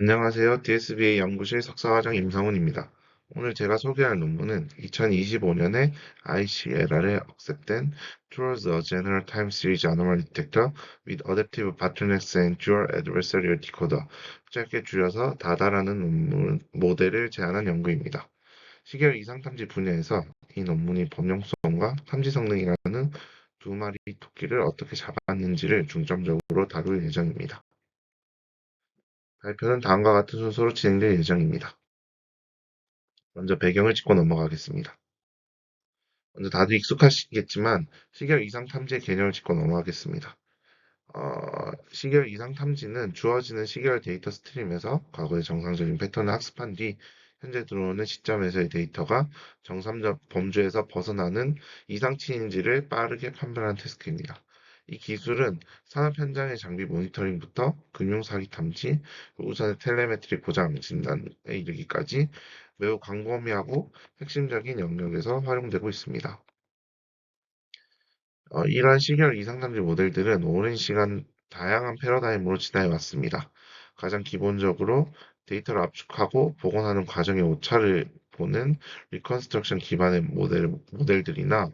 안녕하세요. DSBA 연구실 석사과정 임성훈입니다. 오늘 제가 소개할 논문은 2025년에 ICLR에 억셉된 Towards a General Time Series Anomaly Detector with Adaptive Bottlenecks and Dual Adversarial Decoder, 짧게 줄여서 다다라는 논문 모델을 제안한 연구입니다. 시계열 이상탐지 분야에서 이 논문이 범용성과 탐지 성능이라는 두 마리 토끼를 어떻게 잡았는지를 중점적으로 다룰 예정입니다. 발표는 다음과 같은 순서로 진행될 예정입니다. 먼저 배경을 짚고 넘어가겠습니다. 먼저 다들 익숙하시겠지만 시계열 이상 탐지의 개념을 짚고 넘어가겠습니다. 시계열 이상 탐지는 주어지는 시계열 데이터 스트림에서 과거의 정상적인 패턴을 학습한 뒤 현재 들어오는 시점에서의 데이터가 정상적 범주에서 벗어나는 이상치인지를 빠르게 판별하는 태스크입니다. 이 기술은 산업 현장의 장비 모니터링부터 금융사기 탐지, 우선의 텔레메트리 고장 진단에 이르기까지 매우 광범위하고 핵심적인 영역에서 활용되고 있습니다. 이러한 시계열 이상탐지 모델들은 오랜 시간 다양한 패러다임으로 진화해 왔습니다. 가장 기본적으로 데이터를 압축하고 복원하는 과정의 오차를 보는 리컨스트럭션 기반의 모델들이나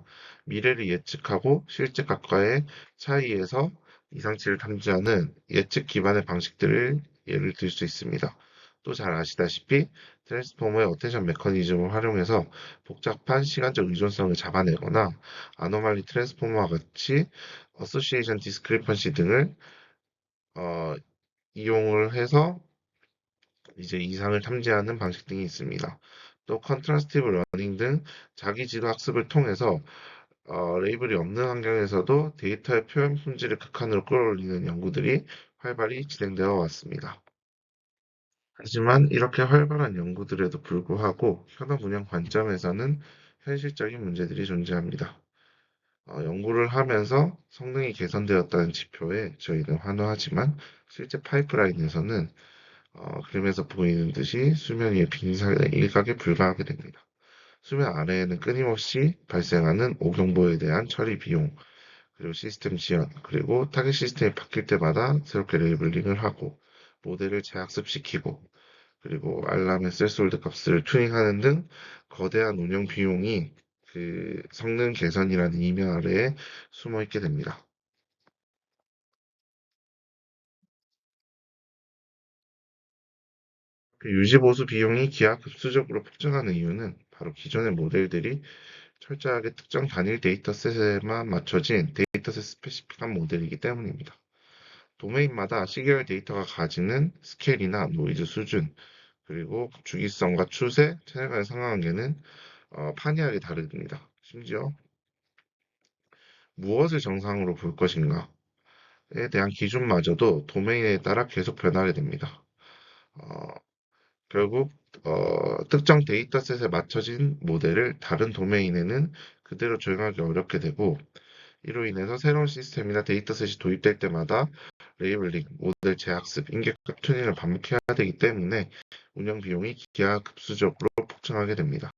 미래를 예측하고 실제 각과의 차이에서 이상치를 탐지하는 예측 기반의 방식들을 예를 들 수 있습니다. 또 잘 아시다시피 트랜스포머의 어텐션 메커니즘을 활용해서 복잡한 시간적 의존성을 잡아내거나 아노말리 트랜스포머와 같이 어소시에이션 디스크리펀시 등을 어, 이용을 해서 이제 이상을 탐지하는 방식 등이 있습니다. 또 컨트라스티브 러닝 등 자기 지도 학습을 통해서 레이블이 없는 환경에서도 데이터의 표현 품질을 극한으로 끌어올리는 연구들이 활발히 진행되어 왔습니다. 하지만 이렇게 활발한 연구들에도 불구하고 현업 운영 관점에서는 현실적인 문제들이 존재합니다. 연구를 하면서 성능이 개선되었다는 지표에 저희는 환호하지만 실제 파이프라인에서는 그림에서 보이는 듯이 수면 위의 빈살의 일각에 불과하게 됩니다. 수면 아래에는 끊임없이 발생하는 오경보에 대한 처리 비용, 그리고 시스템 지연, 그리고 타겟 시스템이 바뀔 때마다 새롭게 레이블링을 하고 모델을 재학습시키고 그리고 알람의 셀스홀드 값을 튜닝하는 등 거대한 운영 비용이 그 성능 개선이라는 이면 아래에 숨어 있게 됩니다. 그 유지 보수 비용이 기하급수적으로 폭증하는 이유는 바로 기존의 모델들이 철저하게 특정 단일 데이터셋에만 맞춰진 데이터셋 스페시픽한 모델이기 때문입니다. 도메인마다 시계열 데이터가 가지는 스케일이나 노이즈 수준, 그리고 주기성과 추세, 채널 간의 상하관계는 판이하게 다릅니다. 심지어 무엇을 정상으로 볼 것인가에 대한 기준마저도 도메인에 따라 계속 변하게 됩니다. 어, 결국 특정 데이터셋에 맞춰진 모델을 다른 도메인에는 그대로 적용하기 어렵게 되고 이로 인해서 새로운 시스템이나 데이터셋이 도입될 때마다 레이블링, 모델 재학습, 인격적 튜닝을 반복해야 되기 때문에 운영 비용이 기하급수적으로 폭증하게 됩니다.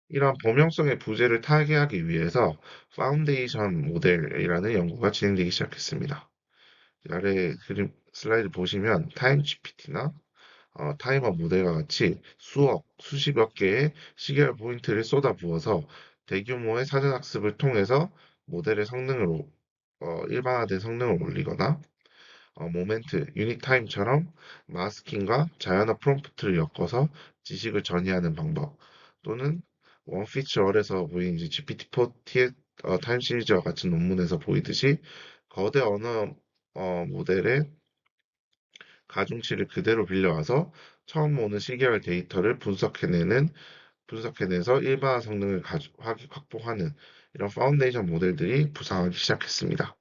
이러한 범용성의 부재를 타개하기 위해서 파운데이션 모델이라는 연구가 진행되기 시작했습니다. 아래 그림 슬라이드 보시면 타임 GPT나 타이머 모델과 같이 수억, 수십억 개의 시계열 포인트를 쏟아부어서 대규모의 사전 학습을 통해서 모델의 성능을 일반화된 성능을 올리거나 모멘트, 유닛 타임처럼 마스킹과 자연어 프롬프트를 엮어서 지식을 전이하는 방법 또는 원피처얼에서 보인 이제 GPT-4 타임 시리즈와 같은 논문에서 보이듯이 거대 언어 모델의 가중치를 그대로 빌려와서 처음 오는 시계열 데이터를 분석해내서 일반화 성능을 확보하는 이런 파운데이션 모델들이 부상하기 시작했습니다.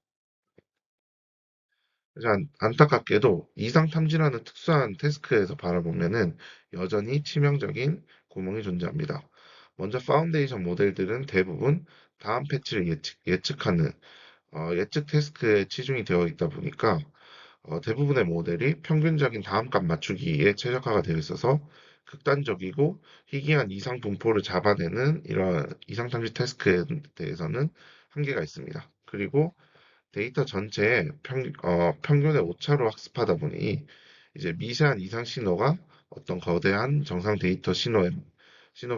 하지만 안타깝게도 이상 탐지라는 특수한 태스크에서 바라보면은 여전히 치명적인 구멍이 존재합니다. 먼저 파운데이션 모델들은 대부분 다음 패치를 예측하는 예측 태스크에 치중이 되어 있다 보니까 대부분의 모델이 평균적인 다음값 맞추기에 최적화가 되어 있어서 극단적이고 희귀한 이상 분포를 잡아내는 이런 이상 탐지 태스크에 대해서는 한계가 있습니다. 그리고 데이터 전체에 평균의 오차로 학습하다 보니 이제 미세한 이상 신호가 어떤 거대한 정상 데이터 신호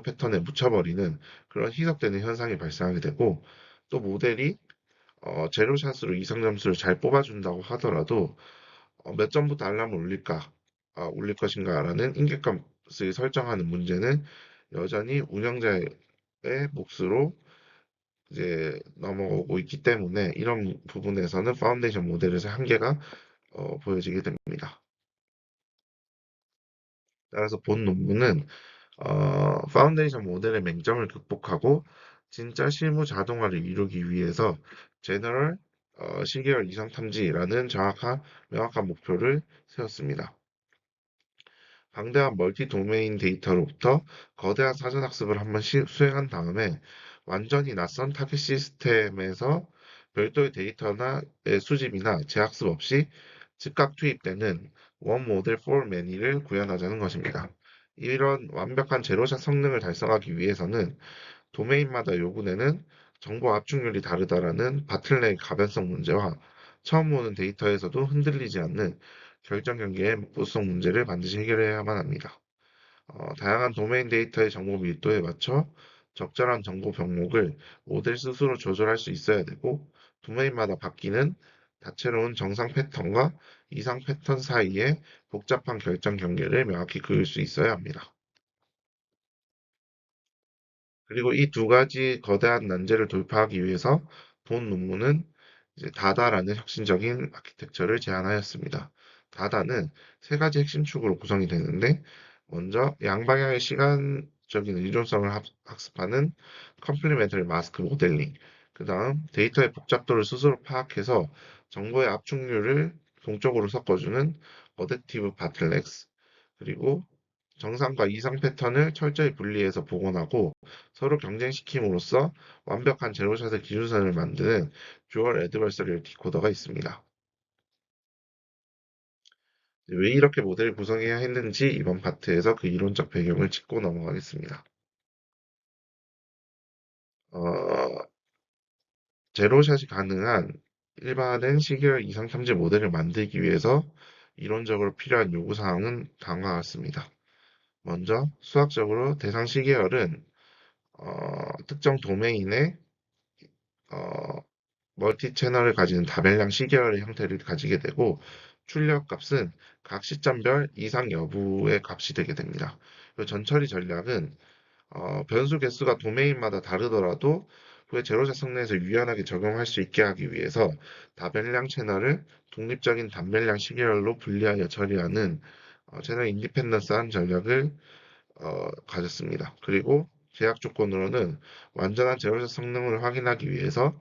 패턴에 묻혀버리는 그런 희석되는 현상이 발생하게 되고 또 모델이 제로샷으로 이상 점수를 잘 뽑아준다고 하더라도 몇 점부터 알람을 울릴 것인가라는 임계값을 설정하는 문제는 여전히 운영자의 몫으로 이제 넘어오고 있기 때문에 이런 부분에서는 파운데이션 모델에서 한계가 보여지게 됩니다. 따라서 본 논문은 파운데이션 모델의 맹점을 극복하고 진짜 실무 자동화를 이루기 위해서 제너럴 시계열 이상 탐지라는 명확한 목표를 세웠습니다. 방대한 멀티 도메인 데이터로부터 거대한 사전 학습을 한번 수행한 다음에 완전히 낯선 타겟 시스템에서 별도의 데이터의 수집이나 재학습 없이 즉각 투입되는 원 모델 for many를 구현하자는 것입니다. 이런 완벽한 제로샷 성능을 달성하기 위해서는 도메인마다 요구되는 정보 압축률이 다르다라는 바틀넥 가변성 문제와 처음 보는 데이터에서도 흔들리지 않는 결정 경계의 복구성 문제를 반드시 해결해야만 합니다. 다양한 도메인 데이터의 정보 밀도에 맞춰 적절한 정보 병목을 모델 스스로 조절할 수 있어야 되고, 도메인마다 바뀌는 다채로운 정상 패턴과 이상 패턴 사이의 복잡한 결정 경계를 명확히 그을 수 있어야 합니다. 그리고 이 두 가지 거대한 난제를 돌파하기 위해서 본 논문은 이제 다다라는 혁신적인 아키텍처를 제안하였습니다. 다다는 세 가지 핵심 축으로 구성이 되는데, 먼저 양방향의 시간적인 의존성을 학습하는 컴플리멘터리 마스크 모델링, 그 다음 데이터의 복잡도를 스스로 파악해서 정보의 압축률을 동적으로 섞어주는 어댑티브 바틀렉스, 그리고 정상과 이상 패턴을 철저히 분리해서 복원하고 서로 경쟁시킴으로써 완벽한 제로샷의 기준선을 만드는 듀얼 애드버서리얼 디코더가 있습니다. 왜 이렇게 모델을 구성해야 했는지 이번 파트에서 그 이론적 배경을 짚고 넘어가겠습니다. 어, 제로샷이 가능한 일반은 시계열 이상 탐지 모델을 만들기 위해서 이론적으로 필요한 요구사항은 다음과 같습니다. 먼저 수학적으로 대상 시계열은 특정 도메인의 어, 멀티 채널을 가지는 다변량 시계열의 형태를 가지게 되고 출력 값은 각 시점별 이상 여부의 값이 되게 됩니다. 전처리 전략은 변수 개수가 도메인마다 다르더라도 후에 제로샷 성능에서 유연하게 적용할 수 있게 하기 위해서 다변량 채널을 독립적인 단변량 시계열로 분리하여 처리하는 채널 인디펜던스한 전략을 가졌습니다. 그리고 제약 조건으로는 완전한 제로샷 성능을 확인하기 위해서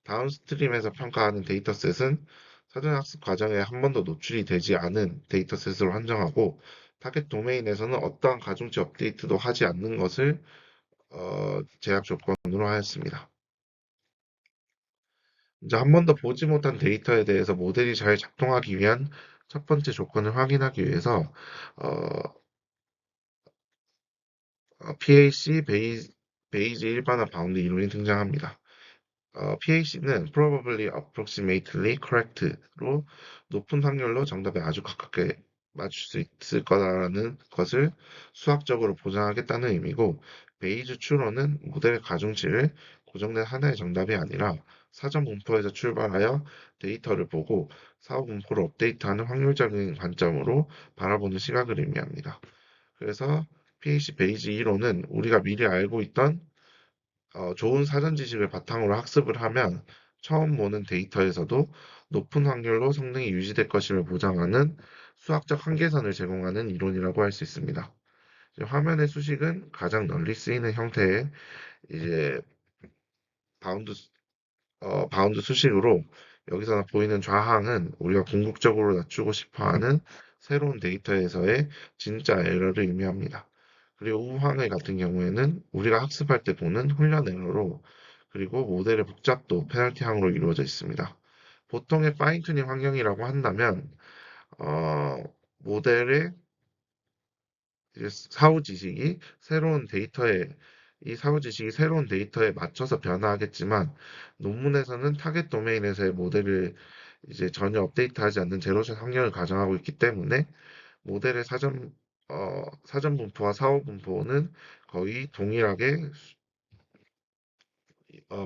다운스트림에서 평가하는 데이터셋은 사전 학습 과정에 한 번도 노출이 되지 않은 데이터셋으로 한정하고 타겟 도메인에서는 어떠한 가중치 업데이트도 하지 않는 것을 제약 조건으로 하였습니다. 이제 한 번도 보지 못한 데이터에 대해서 모델이 잘 작동하기 위한 첫 번째 조건을 확인하기 위해서 어, PAC 베이지 일반화 바운드 이론이 등장합니다. PAC는 probably approximately correct로 높은 확률로 정답에 아주 가깝게 맞출 수 있을 거다라는 것을 수학적으로 보장하겠다는 의미고, 베이즈 추론은 모델의 가중치를 고정된 하나의 정답이 아니라 사전 분포에서 출발하여 데이터를 보고 사후 분포를 업데이트하는 확률적인 관점으로 바라보는 시각을 의미합니다. 그래서 PAC 베이즈 이론은 우리가 미리 알고 있던 좋은 사전 지식을 바탕으로 학습을 하면 처음 보는 데이터에서도 높은 확률로 성능이 유지될 것임을 보장하는 수학적 한계선을 제공하는 이론이라고 할 수 있습니다. 화면의 수식은 가장 널리 쓰이는 형태의 이제 바운드, 바운드 수식으로 여기서 보이는 좌항은 우리가 궁극적으로 낮추고 싶어하는 새로운 데이터에서의 진짜 에러를 의미합니다. 그리고 우항의 같은 경우에는 우리가 학습할 때 보는 훈련 에러로, 그리고 모델의 복잡도 페널티항으로 이루어져 있습니다. 보통의 파인튜닝 환경이라고 한다면 모델의 사후 지식이 새로운 데이터에 이 사고지식이 새로운 데이터에 맞춰서 변화하겠지만 논문에서는 타겟 도메인에서의 모델을 이제 전혀 업데이트하지 않는 제로샷 확률을 가정하고 있기 때문에 모델의 사전 분포와 사후 분포는 거의 동일하게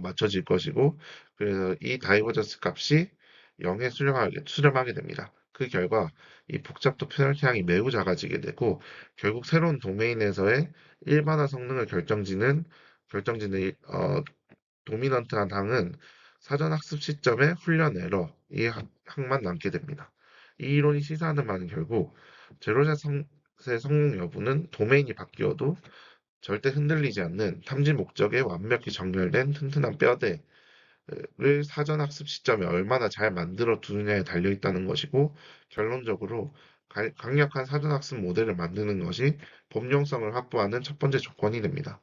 맞춰질 것이고, 그래서 이 다이버전스 값이 0에 수렴하게 됩니다. 그 결과 이 복잡도 페널티항이 매우 작아지게 되고, 결국 새로운 도메인에서의 일반화 성능을 결정짓는 도미넌트한 항은 사전 학습 시점의 훈련 에러, 이 항만 남게 됩니다. 이 이론이 시사하는 바는 결국 제로샷 성능 여부는 도메인이 바뀌어도 절대 흔들리지 않는 탐지 목적에 완벽히 정렬된 튼튼한 뼈대를 사전 학습 시점에 얼마나 잘 만들어 두느냐에 달려 있다는 것이고, 결론적으로 강력한 사전 학습 모델을 만드는 것이 범용성을 확보하는 첫 번째 조건이 됩니다.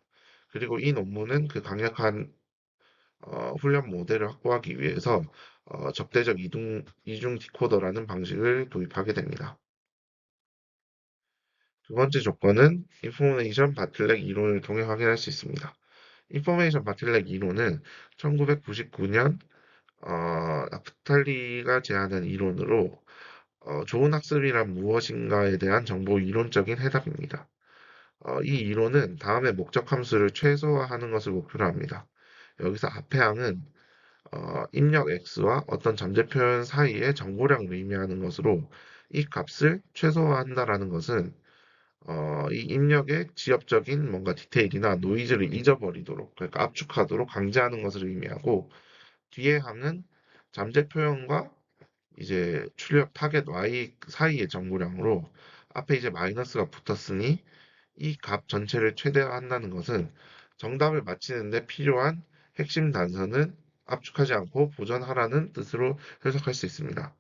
그리고 이 논문은 그 강력한 훈련 모델을 확보하기 위해서 적대적 이중 디코더라는 방식을 도입하게 됩니다. 두 번째 조건은 인포메이션 바틀렉 이론을 통해 확인할 수 있습니다. 인포메이션 바틀렉 이론은 1999년 나프탈리가 제안한 이론으로 좋은 학습이란 무엇인가에 대한 정보 이론적인 해답입니다. 이 이론은 다음의 목적 함수를 최소화하는 것을 목표로 합니다. 여기서 앞의 항은 입력 x와 어떤 잠재 표현 사이의 정보량을 의미하는 것으로 이 값을 최소화한다라는 것은 이 입력의 지엽적인 뭔가 디테일이나 노이즈를 잊어버리도록, 그러니까 압축하도록 강제하는 것을 의미하고, 뒤에 항은 잠재 표현과 이제 출력 타겟 y 사이의 정보량으로 앞에 이제 마이너스가 붙었으니 이 값 전체를 최대화한다는 것은 정답을 맞히는 데 필요한 핵심 단서는 압축하지 않고 보존하라는 뜻으로 해석할 수 있습니다.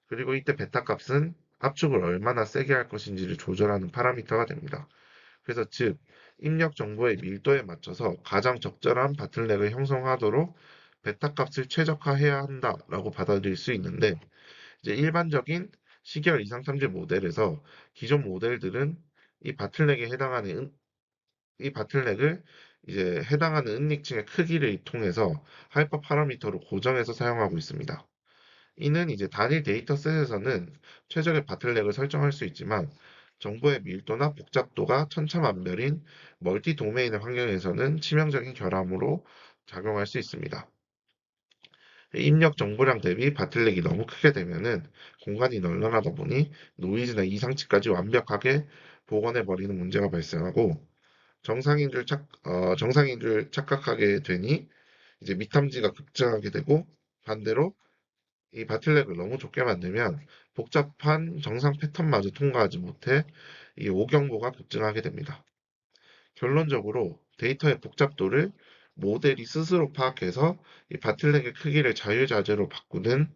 그리고 이때 베타 값은 압축을 얼마나 세게 할 것인지를 조절하는 파라미터가 됩니다. 그래서 즉 입력 정보의 밀도에 맞춰서 가장 적절한 바틀넥을 형성하도록 베타 값을 최적화해야 한다라고 받아들일 수 있는데, 이제 일반적인 시계열 이상 탐지 모델에서 기존 모델들은 이 바틀넥에 해당하는 이 바틀넥을 이제 해당하는 은닉층의 크기를 통해서 하이퍼 파라미터로 고정해서 사용하고 있습니다. 이는 이제 단일 데이터셋에서는 최적의 바틀넥을 설정할 수 있지만 정보의 밀도나 복잡도가 천차만별인 멀티 도메인의 환경에서는 치명적인 결함으로 작용할 수 있습니다. 입력 정보량 대비 바틀렉이 너무 크게 되면은 공간이 널널하다 보니 노이즈나 이상치까지 완벽하게 복원해버리는 문제가 발생하고, 정상인 줄 착각하게 되니 이제 미탐지가 급증하게 되고, 반대로 이 바틀렉을 너무 좁게 만들면 복잡한 정상 패턴마저 통과하지 못해 이 오경보가 급증하게 됩니다. 결론적으로 데이터의 복잡도를 모델이 스스로 파악해서 이 바틀렉의 크기를 자유자재로 바꾸는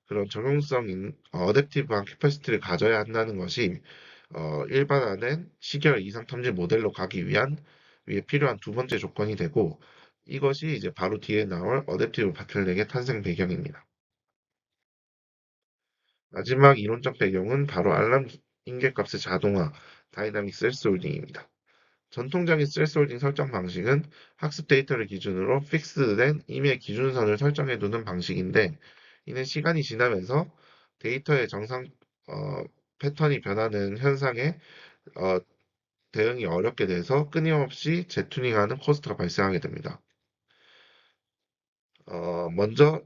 그런 적용성인 어댑티브한 캐퍼시티를 가져야 한다는 것이 일반화된 시계열 이상 탐지 모델로 가기 위해 필요한 두 번째 조건이 되고, 이것이 이제 바로 뒤에 나올 어댑티브 바틀렉의 탄생 배경입니다. 마지막 이론적 배경은 바로 알람 인계값의 자동화, 다이나믹 셀스홀딩입니다. 전통적인 셀스홀딩 설정 방식은 학습 데이터를 기준으로 픽스된 임의 기준선을 설정해두는 방식인데, 이는 시간이 지나면서 데이터의 정상 어, 패턴이 변하는 현상에 어, 대응이 어렵게 돼서 끊임없이 재투닝하는 코스트가 발생하게 됩니다. 먼저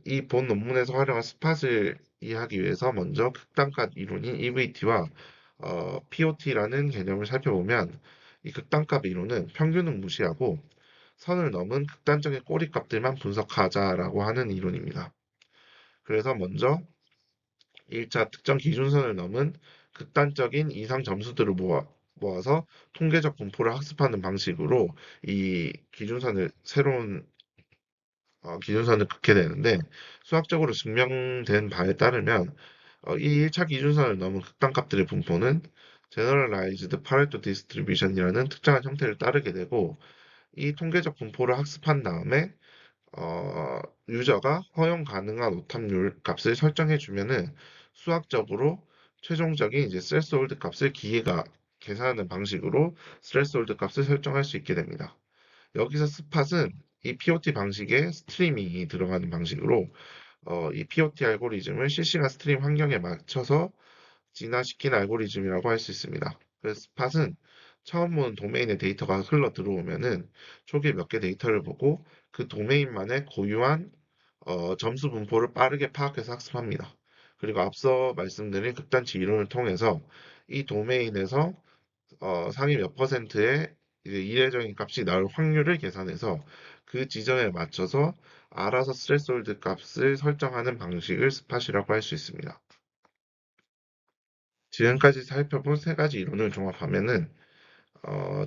이 본 논문에서 활용한 스팟을 이해하기 위해서 먼저 극단값 이론인 EVT와 POT라는 개념을 살펴보면, 이 극단값 이론은 평균은 무시하고 선을 넘은 극단적인 꼬리값들만 분석하자라고 하는 이론입니다. 그래서 먼저 1차 특정 기준선을 넘은 극단적인 이상 점수들을 모아서 통계적 분포를 학습하는 방식으로 이 새로운 기준선을 긋게 되는데, 수학적으로 증명된 바에 따르면 이 1차 기준선을 넘은 극단값들의 분포는 Generalized Pareto Distribution이라는 특정한 형태를 따르게 되고, 이 통계적 분포를 학습한 다음에 유저가 허용 가능한 오탑률 값을 설정해 주면은 수학적으로 최종적인 이제 스레스홀드 값을 기계가 계산하는 방식으로 스레스홀드 값을 설정할 수 있게 됩니다. 여기서 스팟은 이 POT 방식에 스트리밍이 들어가는 방식으로 이 POT 알고리즘을 실시간 스트림 환경에 맞춰서 진화시킨 알고리즘이라고 할 수 있습니다. 그래서 스팟은 처음 보는 도메인의 데이터가 흘러 들어오면은 초기에 몇 개 데이터를 보고 그 도메인만의 고유한 점수 분포를 빠르게 파악해서 학습합니다. 그리고 앞서 말씀드린 극단치 이론을 통해서 이 도메인에서 상위 몇 퍼센트의 이제 이례적인 값이 나올 확률을 계산해서 그 지점에 맞춰서 알아서 스레스홀드 값을 설정하는 방식을 스팟이라고 할 수 있습니다. 지금까지 살펴본 세 가지 이론을 종합하면은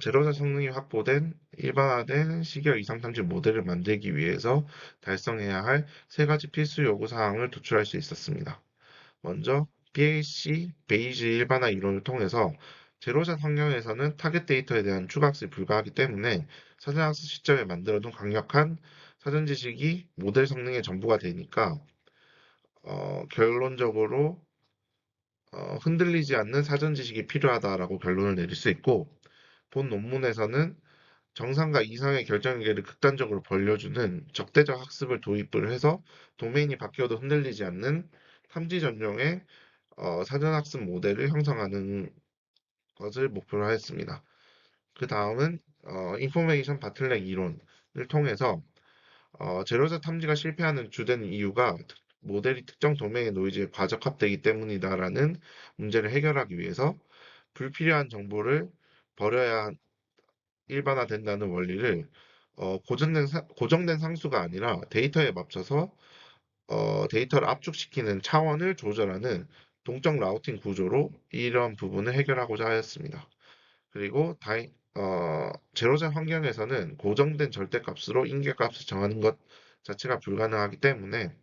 제로자 성능이 확보된 일반화된 시계열 이상 탐지 모델을 만들기 위해서 달성해야 할 세 가지 필수 요구 사항을 도출할 수 있었습니다. 먼저 BAC 베이지 일반화 이론을 통해서 제로샷 환경에서는 타겟 데이터에 대한 추가 학습이 불가하기 때문에 사전학습 시점에 만들어둔 강력한 사전 지식이 모델 성능의 전부가 되니까 결론적으로 흔들리지 않는 사전 지식이 필요하다라고 결론을 내릴 수 있고 본 논문에서는 정상과 이상의 결정계를 극단적으로 벌려주는 적대적 학습을 도입을 해서 도메인이 바뀌어도 흔들리지 않는 탐지 전용의 사전학습 모델을 형성하는 것을 목표로 하였습니다. 그 다음은 인포메이션 바틀렉 이론을 통해서 제로자 탐지가 실패하는 주된 이유가 모델이 특정 도메인의 노이즈에 과적합되기 때문이다라는 문제를 해결하기 위해서 불필요한 정보를 버려야 일반화된다는 원리를 고정된 상수가 아니라 데이터에 맞춰서 데이터를 압축시키는 차원을 조절하는 동적 라우팅 구조로 이런 부분을 해결하고자 하였습니다. 그리고 제로자 환경에서는 고정된 절대값으로 인계값을 정하는 것 자체가 불가능하기 때문에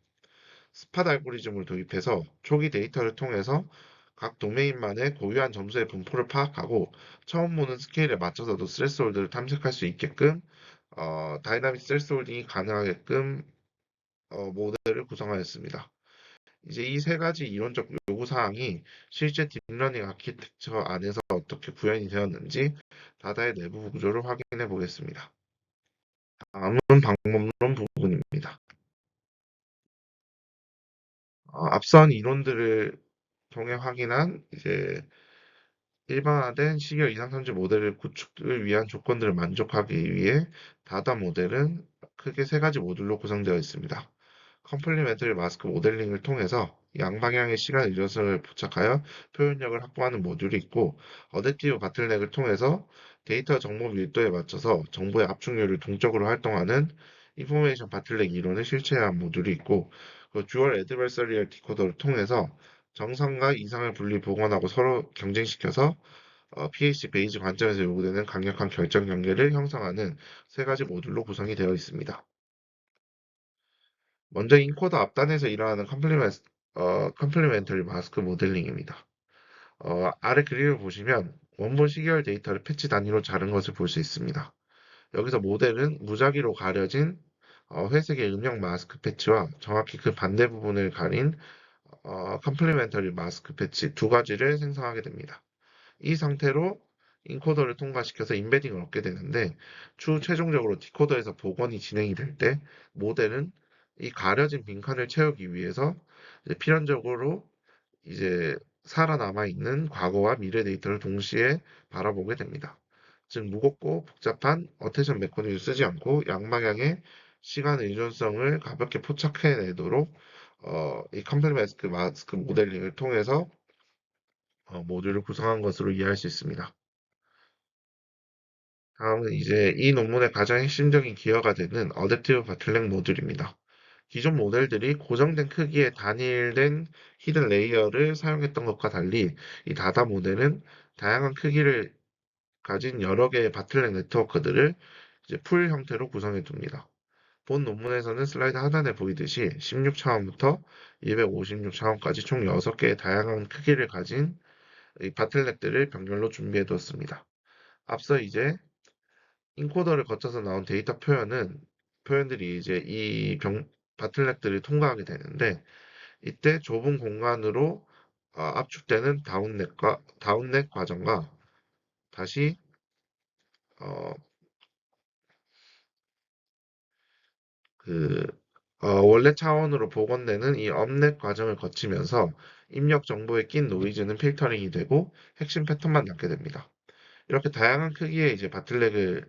스팟 알고리즘을 도입해서 초기 데이터를 통해서 각 도메인만의 고유한 점수의 분포를 파악하고 처음 보는 스케일에 맞춰서도 스레스홀드를 탐색할 수 있게끔 다이나믹 스레스홀딩이 가능하게끔 모델을 구성하였습니다. 이제 이 세 가지 이론적 요구 사항이 실제 딥러닝 아키텍처 안에서 어떻게 구현이 되었는지 다다의 내부 구조를 확인해 보겠습니다. 다음은 방법론 부분입니다. 앞선 이론들을 통해 확인한 이제 일반화된 시계열 이상선지 모델을 구축을 위한 조건들을 만족하기 위해 다다 모델은 크게 세 가지 모듈로 구성되어 있습니다. 컴플리멘터리 마스크 모델링을 통해서 양방향의 시간 일정선을 부착하여 표현력을 확보하는 모듈이 있고, 어댑티브 바틀넥을 통해서 데이터 정보 밀도에 맞춰서 정보의 압축률을 동적으로 활동하는 인포메이션 바틀넥 이론을 실체화한 모듈이 있고, 듀얼 애드버서리얼 디코더를 통해서 정상과 이상을 분리 복원하고 서로 경쟁시켜서 PH 베이지 관점에서 요구되는 강력한 결정 경계를 형성하는 세 가지 모듈로 구성이 되어 있습니다. 먼저 인코더 앞단에서 일어나는 컴플리멘터리 마스크 모델링입니다. 아래 그림을 보시면 원본 시계열 데이터를 패치 단위로 자른 것을 볼 수 있습니다. 여기서 모델은 무작위로 가려진 회색의 음영 마스크 패치와 정확히 그 반대 부분을 가린 컴플리멘터리 마스크 패치 두 가지를 생성하게 됩니다. 이 상태로 인코더를 통과시켜서 임베딩을 얻게 되는데 추후 최종적으로 디코더에서 복원이 진행이 될 때 모델은 이 가려진 빈칸을 채우기 위해서 이제 필연적으로 이제 살아남아 있는 과거와 미래 데이터를 동시에 바라보게 됩니다. 즉 무겁고 복잡한 어테션 메커니즘을 쓰지 않고 양방향의 시간 의존성을 가볍게 포착해내도록 이 컴플리멘트 마스크 모델링을 통해서 모듈을 구성한 것으로 이해할 수 있습니다. 다음은 이제 이 논문의 가장 핵심적인 기여가 되는 어댑티브 바틀렉 모듈입니다. 기존 모델들이 고정된 크기의 단일된 히든 레이어를 사용했던 것과 달리 이 다다 모델은 다양한 크기를 가진 여러 개의 바틀렉 네트워크들을 이제 풀 형태로 구성해 둡니다. 본 논문에서는 슬라이드 하단에 보이듯이 16차원부터 256차원까지 총 6개의 다양한 크기를 가진 이 바틀렉들을 병렬로 준비해 두었습니다. 앞서 이제 인코더를 거쳐서 나온 데이터 표현들이 이제 바틀렉들을 통과하게 되는데 이때 좁은 공간으로 압축되는 다운넷 과정과 다시 어, 그 원래 차원으로 복원되는 이 업넷 과정을 거치면서 입력 정보에 낀 노이즈는 필터링이 되고 핵심 패턴만 남게 됩니다. 이렇게 다양한 크기의 이제 바틀렉을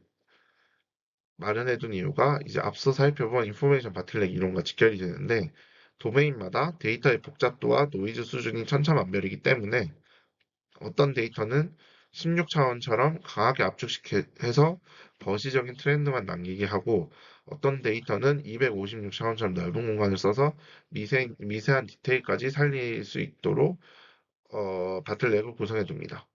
마련해둔 이유가 이제 앞서 살펴본 인포메이션 바틀렉 이론과 직결이 되는데 도메인마다 데이터의 복잡도와 노이즈 수준이 천차만별이기 때문에 어떤 데이터는 16차원처럼 강하게 압축해서 거시적인 트렌드만 남기게 하고 어떤 데이터는 256차원처럼 넓은 공간을 써서 미세한 디테일까지 살릴 수 있도록 바틀렉을 구성해 둡니다.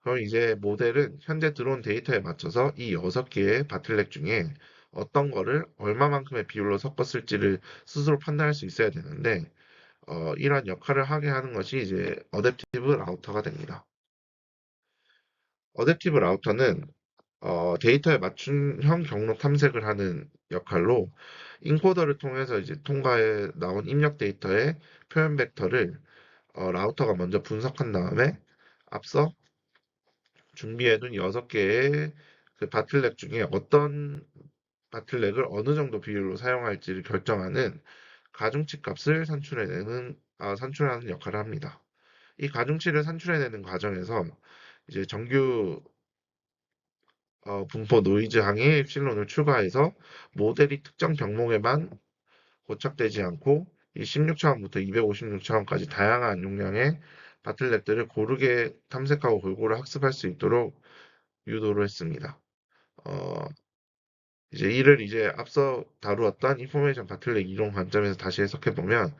그럼 이제 모델은 현재 들어온 데이터에 맞춰서 이 6개의 바틀렉 중에 어떤 거를 얼마만큼의 비율로 섞었을지를 스스로 판단할 수 있어야 되는데 이러한 역할을 하게 하는 것이 이제 어댑티브 라우터가 됩니다. 어댑티브 라우터는 데이터에 맞춤형 경로 탐색을 하는 역할로 인코더를 통해서 이제 통과해 나온 입력 데이터의 표현 벡터를 라우터가 먼저 분석한 다음에 앞서 준비해둔 6개의 그 바틀렉 중에 어떤 바틀렉을 어느 정도 비율로 사용할지를 결정하는 가중치 값을 산출하는 역할을 합니다. 이 가중치를 산출해내는 과정에서 이제 정규 분포 노이즈 항의 엡실론을 추가해서 모델이 특정 병목에만 고착되지 않고 이 16차원부터 256차원까지 다양한 용량의 바틀렉들을 고르게 탐색하고 골고루 학습할 수 있도록 유도를 했습니다. 어, 이제 이를 이제 앞서 다루었던 인포메이션 바틀렉 이론 관점에서 다시 해석해 보면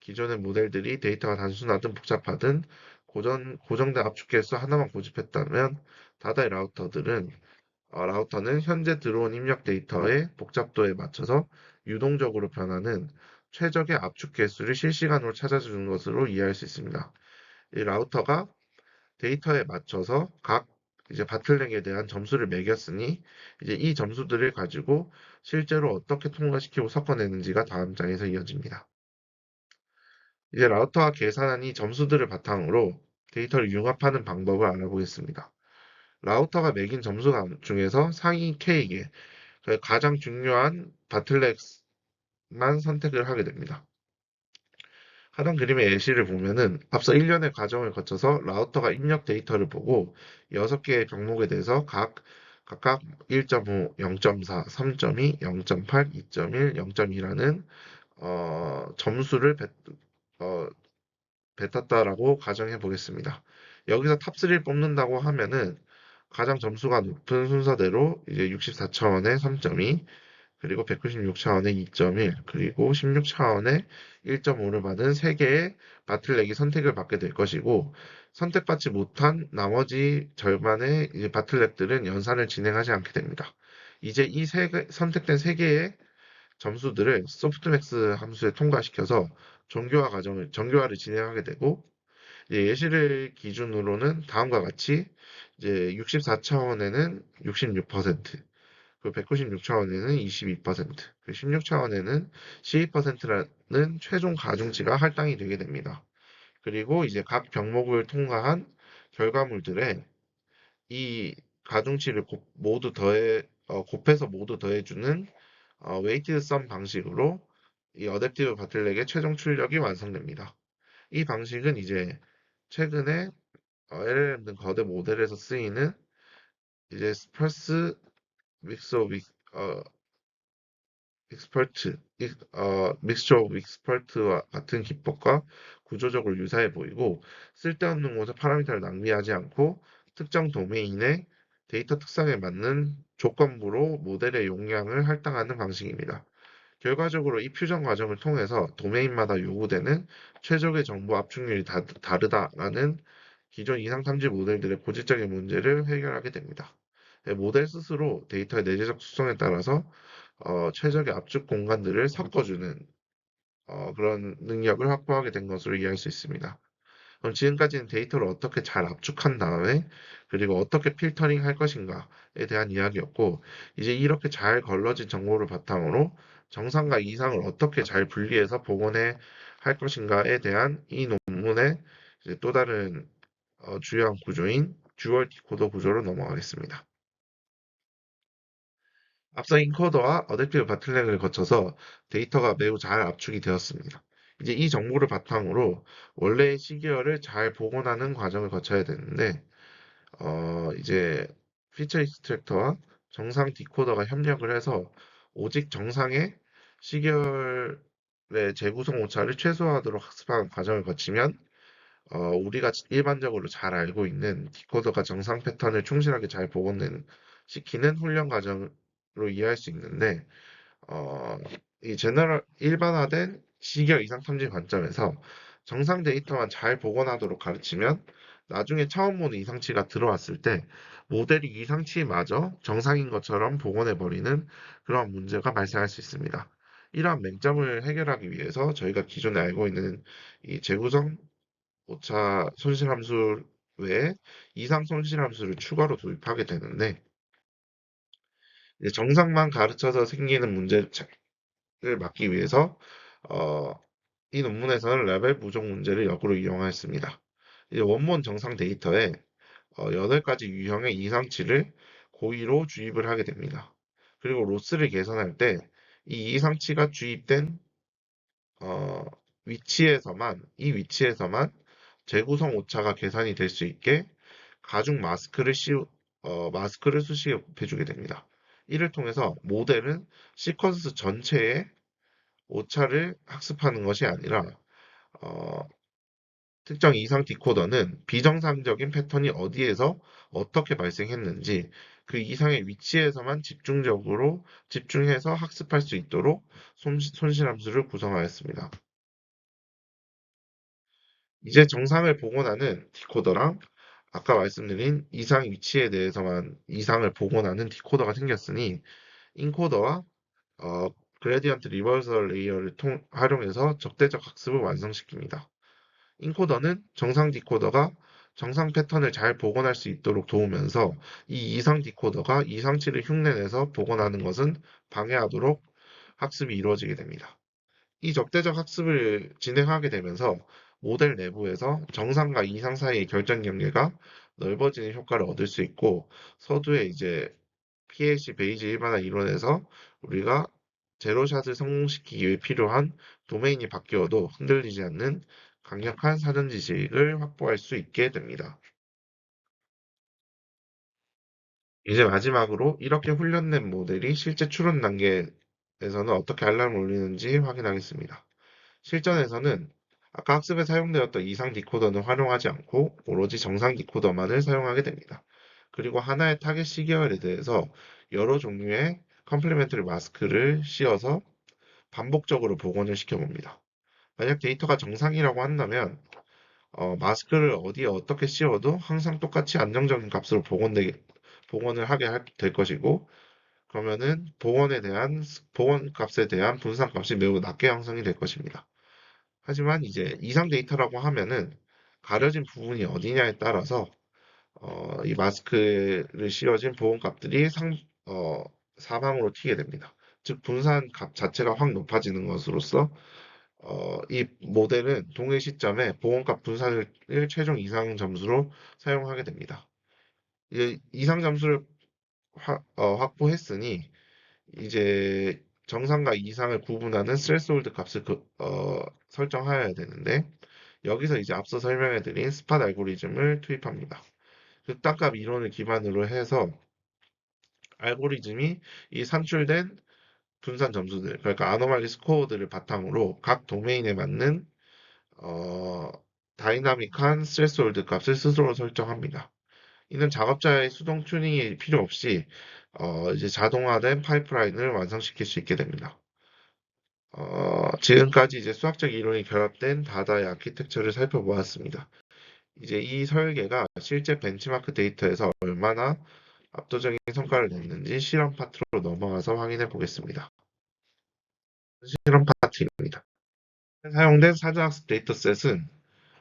기존의 모델들이 데이터가 단순하든 복잡하든 고정된 압축 계수 하나만 고집했다면 다다의 라우터는 현재 들어온 입력 데이터의 복잡도에 맞춰서 유동적으로 변하는 최적의 압축 개수를 실시간으로 찾아주는 것으로 이해할 수 있습니다. 이 라우터가 데이터에 맞춰서 각 이제 바틀렉에 대한 점수를 매겼으니 이제 이 점수들을 가지고 실제로 어떻게 통과시키고 섞어내는지가 다음 장에서 이어집니다. 이제 라우터가 계산한 이 점수들을 바탕으로 데이터를 융합하는 방법을 알아보겠습니다. 라우터가 매긴 점수 중에서 상위 K개, 가장 중요한 바틀렉만 선택을 하게 됩니다. 하단 그림의 예시를 보면은 앞서 1년의 과정을 거쳐서 라우터가 입력 데이터를 보고 6개의 종목에 대해서 각각 1.5, 0.4, 3.2, 0.8, 2.1, 0.2라는 점수를 어, 뱉었다라고 가정해 보겠습니다. 여기서 탑3를 뽑는다고 하면은 가장 점수가 높은 순서대로 이제 64차원의 3.2, 그리고 196차원의 2.1, 그리고 16차원의 1.5를 받은 3개의 바틀렉이 선택을 받게 될 것이고, 선택받지 못한 나머지 절반의 이제 바틀렉들은 연산을 진행하지 않게 됩니다. 이제 선택된 3개의 점수들을 소프트맥스 함수에 통과시켜서 정교화를 진행하게 되고, 이제 예시를 기준으로는 다음과 같이 이제 64차원에는 66%, 그 196차원에는 22%, 그 16차원에는 12%라는 최종 가중치가 할당이 되게 됩니다. 그리고 이제 각 병목을 통과한 결과물들에 이 가중치를 곱해서 모두 더해주는 웨이티드 썸 방식으로 이 어댑티브 바틀렉의 최종 출력이 완성됩니다. 이 방식은 이제 최근에 LLM 등 거대 모델에서 쓰이는 이제 스펄스 믹서 믹 익스퍼트, 믹스처 오브 익스퍼트와 같은 기법과 구조적으로 유사해 보이고 쓸데없는 곳에 파라미터를 낭비하지 않고 특정 도메인의 데이터 특성에 맞는 조건부로 모델의 용량을 할당하는 방식입니다. 결과적으로 이 퓨전 과정을 통해서 도메인마다 요구되는 최적의 정보 압축률이 다르다라는 기존 이상 탐지 모델들의 고질적인 문제를 해결하게 됩니다. 네, 모델 스스로 데이터의 내재적 특성에 따라서 최적의 압축 공간들을 섞어주는 그런 능력을 확보하게 된 것으로 이해할 수 있습니다. 그럼 지금까지는 데이터를 어떻게 잘 압축한 다음에 그리고 어떻게 필터링 할 것인가에 대한 이야기였고 이제 이렇게 잘 걸러진 정보를 바탕으로 정상과 이상을 어떻게 잘 분리해서 복원해 할 것인가에 대한 이 논문의 이제 또 다른 주요한 구조인 듀얼 디코더 구조로 넘어가겠습니다. 앞서 인코더와 어댑티브 바틀렉을 거쳐서 데이터가 매우 잘 압축이 되었습니다. 이제 이 정보를 바탕으로 원래의 시계열을 잘 복원하는 과정을 거쳐야 되는데, 이제 피처 익스트랙터와 정상 디코더가 협력을 해서 오직 정상의 시계열의 재구성 오차를 최소화하도록 학습하는 과정을 거치면 우리가 일반적으로 잘 알고 있는 디코더가 정상 패턴을 충실하게 잘 시키는 훈련 과정으로 이해할 수 있는데, 어, 이 일반화된 시계열 이상 탐지 관점에서 정상 데이터만 잘 복원하도록 가르치면 나중에 차원 모드 이상치가 들어왔을 때 모델이 이상치마저 정상인 것처럼 복원해버리는 그런 문제가 발생할 수 있습니다. 이러한 맹점을 해결하기 위해서 저희가 기존에 알고 있는 이 재구성 오차 손실함수 외에 이상 손실함수를 추가로 도입하게 되는데, 이제 정상만 가르쳐서 생기는 문제를 막기 위해서 어, 이 논문에서는 레벨 부족 문제를 역으로 이용하였습니다. 이제 원본 정상 데이터에 8가지 유형의 이상치를 고의로 주입을 하게 됩니다. 그리고 로스를 계산할 때 이 이상치가 주입된 어, 이 위치에서만 재구성 오차가 계산이 될 수 있게 가중 마스크를 수식에 곱해주게 됩니다. 이를 통해서 모델은 시퀀스 전체의 오차를 학습하는 것이 아니라 어, 특정 이상 디코더는 비정상적인 패턴이 어디에서 어떻게 발생했는지 그 이상의 위치에서만 집중해서 학습할 수 있도록 손실함수를 구성하였습니다. 이제 정상을 복원하는 디코더랑 아까 말씀드린 이상 위치에 대해서만 이상을 복원하는 디코더가 생겼으니 인코더와 어, 그레디언트 리버설 레이어를 활용해서 적대적 학습을 완성시킵니다. 인코더는 정상 디코더가 정상 패턴을 잘 복원할 수 있도록 도우면서 이 이상 디코더가 이상치를 흉내내서 복원하는 것은 방해하도록 학습이 이루어지게 됩니다. 이 적대적 학습을 진행하게 되면서 모델 내부에서 정상과 이상 사이의 결정 경계가 넓어지는 효과를 얻을 수 있고, 서두에 이제 PLC 베이지 일반화 이론에서 우리가 제로샷을 성공시키기 위해 필요한 도메인이 바뀌어도 흔들리지 않는 강력한 사전 지식을 확보할 수 있게 됩니다. 이제 마지막으로 이렇게 훈련된 모델이 실제 추론 단계에서는 어떻게 알람을 울리는지 확인하겠습니다. 실전에서는 아까 학습에 사용되었던 이상 디코더는 활용하지 않고 오로지 정상 디코더만을 사용하게 됩니다. 그리고 하나의 타겟 시계열에 대해서 여러 종류의 컴플리멘터리 마스크를 씌워서 반복적으로 복원을 시켜봅니다. 만약 데이터가 정상이라고 한다면 마스크를 어디에 어떻게 씌워도 항상 똑같이 안정적인 값으로 복원을 될 것이고, 그러면은 복원 값에 대한 분산 값이 매우 낮게 형성이 될 것입니다. 하지만 이제 이상 데이터라고 하면은 가려진 부분이 어디냐에 따라서 이 마스크를 씌워진 보온 값들이 어, 사방으로 튀게 됩니다. 즉 분산 값 자체가 확 높아지는 것으로써 이 모델은 동일 시점에 보온값 분산을 최종 이상 점수로 사용하게 됩니다. 이상 점수를 확보했으니 이제 정상과 이상을 구분하는 스레스홀드 값을 설정하여야 되는데, 여기서 이제 앞서 설명해드린 스팟 알고리즘을 투입합니다. 극단값 이론을 기반으로 해서 알고리즘이 이 산출된 분산 점수들, 그러니까 아노말리 스코어들을 바탕으로 각 도메인에 맞는 어, 다이나믹한 스레스홀드 값을 스스로 설정합니다. 이는 작업자의 수동 튜닝이 필요 없이 이제 자동화된 파이프라인을 완성시킬 수 있게 됩니다. 지금까지 이제 수학적 이론이 결합된 다다의 아키텍처를 살펴보았습니다. 이제 이 설계가 실제 벤치마크 데이터에서 얼마나 압도적인 성과를 냈는지 실험 파트로 넘어가서 확인해 보겠습니다. 실험 파트입니다. 사용된 사전학습 데이터셋은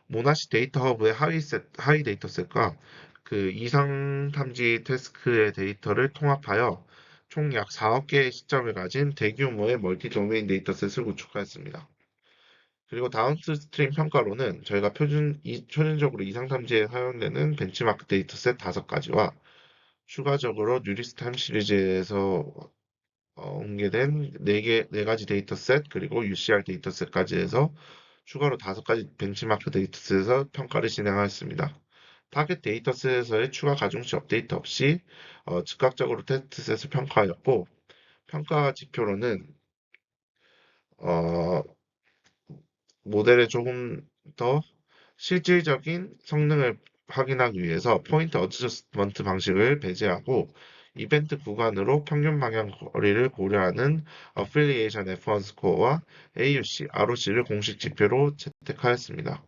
모나시 데이터 허브의 하위 데이터셋과 그 이상 탐지 태스크의 데이터를 통합하여 총 약 4억 개의 시점을 가진 대규모의 멀티 도메인 데이터셋을 구축하였습니다. 그리고 다운스트림 평가로는 저희가 표준적으로 이상 탐지에 사용되는 벤치마크 데이터셋 5가지와 추가적으로 뉴리스탐 시리즈에서 공개된 4가지 데이터셋, 그리고 UCR 데이터셋까지 해서 추가로 5가지 벤치마크 데이터셋에서 평가를 진행하였습니다. 타겟 데이터셋에서의 추가 가중치 업데이트 없이 즉각적으로 테스트셋을 평가하였고, 평가 지표로는 어, 모델의 조금 더 실질적인 성능을 확인하기 위해서 포인트 어드저스트먼트 방식을 배제하고 이벤트 구간으로 평균 방향 거리를 고려하는 어필리에이션 F1 스코어와 AUC, ROC를 공식 지표로 채택하였습니다.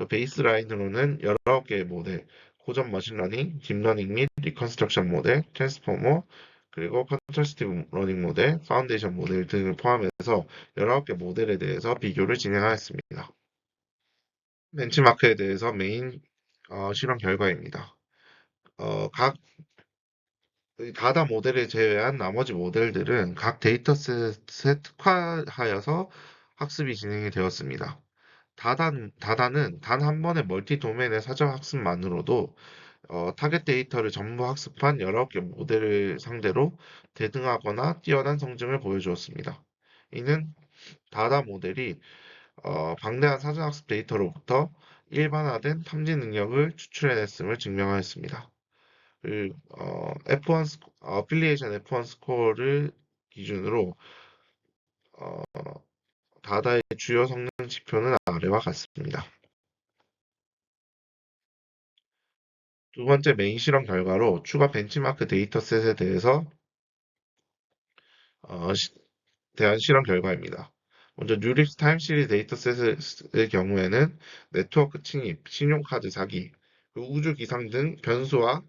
베이스라인으로는 19개의 모델, 고전 머신러닝, 딥러닝 및 리컨스트럭션 모델, 트랜스포머, 그리고 컨트라스티브 러닝 모델, 파운데이션 모델 등을 포함해서 19개 모델에 대해서 비교를 진행하였습니다. 벤치마크에 대해서 메인 실험 결과입니다. 각 다다 모델을 제외한 나머지 모델들은 각 데이터셋에 특화하여서 학습이 진행이 되었습니다. 다다는 단 한 번의 멀티 도메인의 사전 학습만으로도 타겟 데이터를 전부 학습한 19개 모델을 상대로 대등하거나 뛰어난 성적을 보여주었습니다. 이는 다다 모델이 방대한 사전학습 데이터로부터 일반화된 탐지 능력을 추출해냈음을 증명하였습니다. F1 어필리에이션 F1 스코어를 기준으로 어, 다다의 주요 성능 지표는 아래와 같습니다. 두 번째 메인 실험 결과로 추가 벤치마크 데이터셋에 대해서 어, 대한 실험 결과입니다. 먼저 뉴릭스 타임시리즈 데이터셋의 경우에는 네트워크 침입, 신용카드 사기, 우주 기상 등 변수와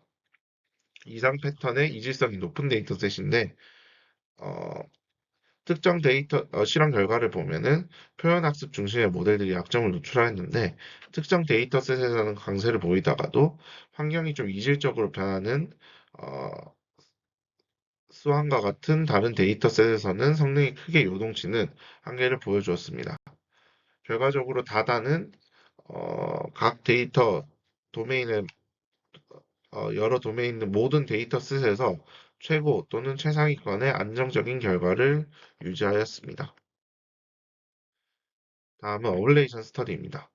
이상 패턴의 이질성이 높은 데이터셋인데 어, 특정 데이터 실험 결과를 보면은 표현 학습 중심의 모델들이 약점을 노출하였는데 특정 데이터셋에서는 강세를 보이다가도 환경이 좀 이질적으로 변하는 어, 수환과 같은 다른 데이터셋에서는 성능이 크게 요동치는 한계를 보여주었습니다. 결과적으로 다다는 각 데이터 도메인의 여러 도메인 모든 데이터셋에서 최고 또는 최상위권의 안정적인 결과를 유지하였습니다. 다음은 어블레이션 스터디입니다.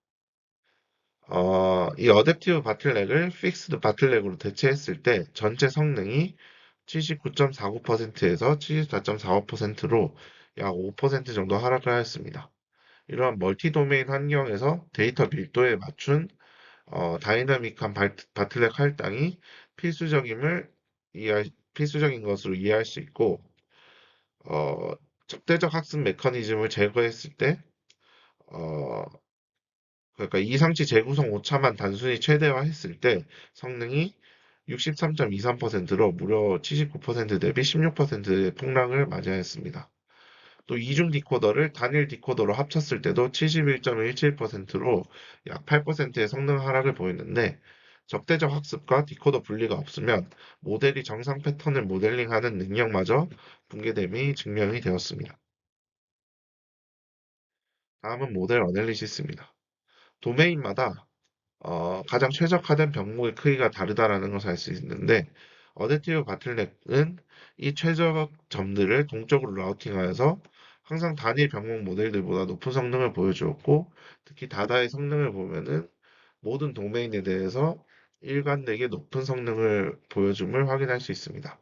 이 어댑티브 바틀렉을 픽스드 바틀렉으로 대체했을 때 전체 성능이 79.49%에서 74.45%로 약 5% 정도 하락을 하였습니다. 이러한 멀티 도메인 환경에서 데이터 밀도에 맞춘 다이나믹한 바틀렉 할당이 필수적임을 필수적인 것으로 이해할 수 있고, 어, 적대적 학습 메커니즘을 제거했을 때, 어, 그러니까 이상치 재구성 오차만 단순히 최대화했을 때 성능이 63.23%로 무려 79% 대비 16%의 폭락을 맞이하였습니다. 또 이중 디코더를 단일 디코더로 합쳤을 때도 71.17%로 약 8%의 성능 하락을 보이는데 적대적 학습과 디코더 분리가 없으면 모델이 정상 패턴을 모델링하는 능력마저 붕괴됨이 증명이 되었습니다. 다음은 모델 어널리시스입니다. 도메인마다 가장 최적화된 병목의 크기가 다르다라는 것을 알 수 있는데 어댑티브 바틀넥은 이 최적 점들을 동적으로 라우팅하여서 항상 단일 병목 모델들보다 높은 성능을 보여주었고 특히 다다의 성능을 보면은 모든 도메인에 대해서 일관되게 높은 성능을 보여줌을 확인할 수 있습니다.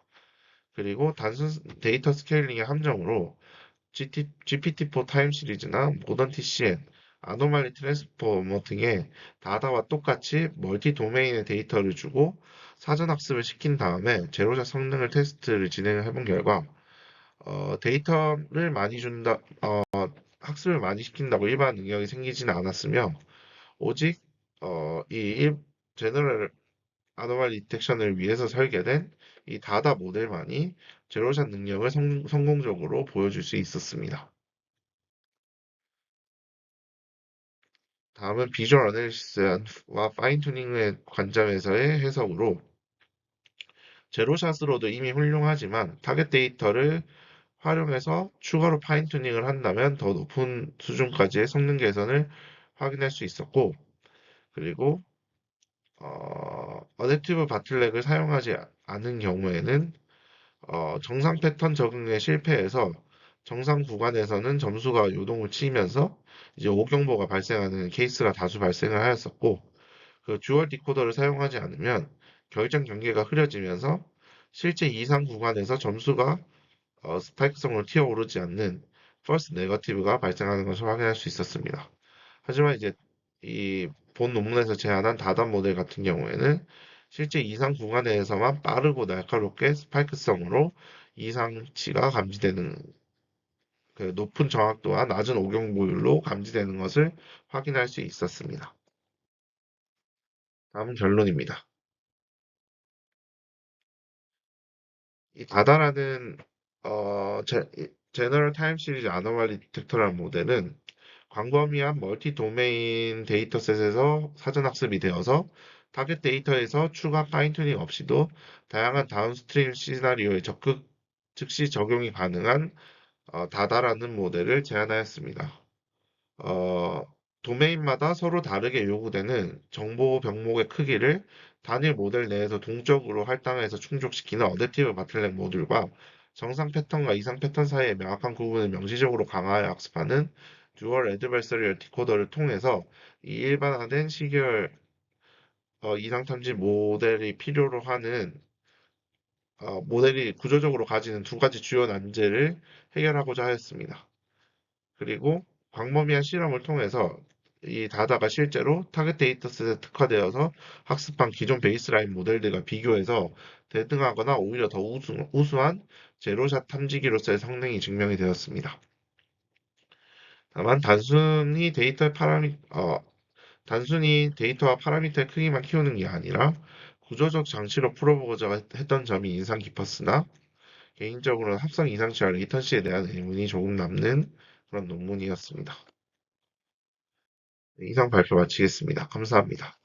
그리고 단순 데이터 스케일링의 함정으로 GPT-4 타임 시리즈나 모던 TCN, 아노말리 트랜스포머 등의 다다와 똑같이 멀티 도메인의 데이터를 주고 사전 학습을 시킨 다음에 제로샷 성능을 테스트를 진행을 해본 결과 데이터를 많이 학습을 많이 시킨다고 일반 능력이 생기지는 않았으며 오직 이 제너럴 아노말리 디텍션을 위해서 설계된 이 다다 모델만이 제로샷 능력을 성공적으로 보여줄 수 있었습니다. 다음은 비주얼 어널리시스와 파인 튜닝의 관점에서의 해석으로 제로샷으로도 이미 훌륭하지만 타겟 데이터를 활용해서 추가로 파인 튜닝을 한다면 더 높은 수준까지의 성능 개선을 확인할 수 있었고 그리고 어댑티브 바틀렉을 사용하지 않은 경우에는 정상 패턴 적응에 실패해서 정상 구간에서는 점수가 요동을 치면서 이제 오경보가 발생하는 케이스가 다수 발생을 하였었고, 그 듀얼 디코더를 사용하지 않으면 결정 경계가 흐려지면서 실제 이상 구간에서 점수가 스파이크성으로 튀어오르지 않는 false negative가 발생하는 것을 확인할 수 있었습니다. 하지만 이제 이 본 논문에서 제안한 다단 모델 같은 경우에는 실제 이상 구간에서만 빠르고 날카롭게 스파이크성으로 이상치가 감지되는 그 높은 정확도와 낮은 오경보율로 감지되는 것을 확인할 수 있었습니다. 다음은 결론입니다. 이 다다라는 제너럴 타임 시리즈 아노말리 디텍터라는 모델은 광범위한 멀티 도메인 데이터셋에서 사전 학습이 되어서 타겟 데이터에서 추가 파인 튜닝 없이도 다양한 다운스트림 시나리오에 적극 즉시 적용이 가능한 다다라는 모델을 제안하였습니다. 어, 도메인마다 서로 다르게 요구되는 정보 병목의 크기를 단일 모델 내에서 동적으로 할당해서 충족시키는 어댑티브 바틀넥 모듈과 정상 패턴과 이상 패턴 사이의 명확한 구분을 명시적으로 강화하여 학습하는 듀얼 애드버서리얼 디코더를 통해서 이 일반화된 시계열 이상 탐지 모델이 필요로 하는 모델이 구조적으로 가지는 두 가지 주요 난제를 해결하고자 하였습니다. 그리고 광범위한 실험을 통해서 이 다다가 실제로 타겟 데이터셋에 특화되어서 학습한 기존 베이스라인 모델들과 비교해서 대등하거나 오히려 더 우수한 제로샷 탐지기로서의 성능이 증명이 되었습니다. 다만 단순히 데이터와 파라미터의 크기만 키우는 게 아니라 구조적 장치로 풀어보고자 했던 점이 인상 깊었으나 개인적으로는 합성 이상치와 레이턴시에 대한 의문이 조금 남는 그런 논문이었습니다. 이상 발표 마치겠습니다. 감사합니다.